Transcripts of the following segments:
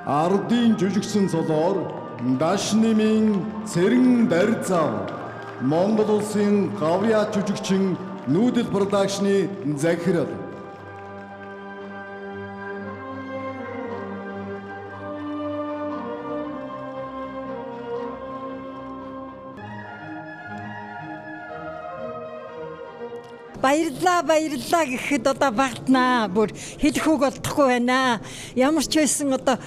Ардын жүжигсэн цолоор Дашнимын цэрэн дарьцаа Монгол улсын гавьяа жүжигчин Нүүдэл продакшны захирал. Баярлаа гэхэд одоо багтнаа бүр хэлэх үг олдохгүй байна. Ямар ч байсан одоо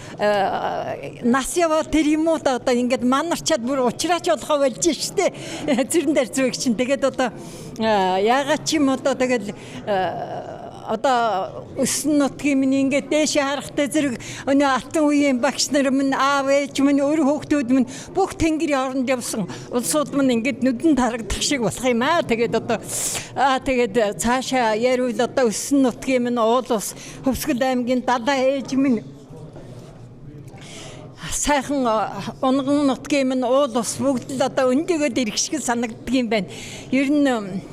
нас яваа тэр юм уу одоо ингээд манарчаад бүр уучраач болохоо болж штэ. Зэрэн дээр зүг чинь тэгээд одоо яагаад ч юм одоо тэгэл одоо өсөн нутгийн минь ингээд дээшээ харахтай зэрэг өнөө алтан үеийн багш нар минь аав ээж минь өөр хүүхдүүд минь бүх тэнгэрийн оронд явсан улсууд минь ингээд нүдэн тарагдах шиг болох юм аа. Тэгээд одоо тэгээд цаашаа яривал одоо өсөн нутгийн минь уул ус Хөвсгөл аймгийн далаа ээж минь сайхан унган нутгийн минь уул ус бүгд л одоо өндөгөөд ирэх шиг санагддаг юм байна. Ер нь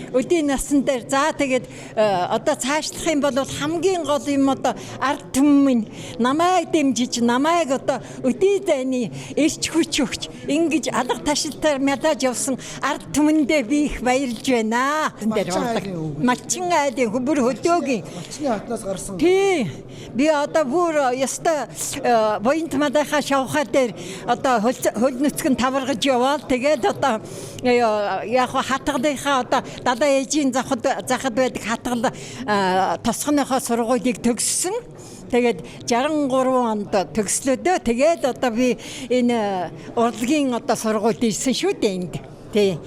өдийн насан дээр за тэгээд одоо цаашлах юм бол хамгийн гол юм одоо ард түмэн намайг дэмжиж намайг одоо өдий дайны эрч хүч өгч ингэж алга ташилтаар мядаж явсан ард түмэндээ би их баярлж байна. Малчин айлын бүр хөдөөгийн Малчны хатнаас гарсан. Тий. Би одоо бүр яста воент мадахаа шавхаа дээр одоо хөл нүцгэн таваргаж яваал тэгээд одоо яг хатгалынхаа одоо далаа ээжийн захад байдаг хатгал тосгоныхоо сургуулийг төгссөн. Тэгээд 63 онд төгслөөдөө тэгээд одоо би энэ урлагийн одоо сургуульд ирсэн шүү дээ энд. Тий.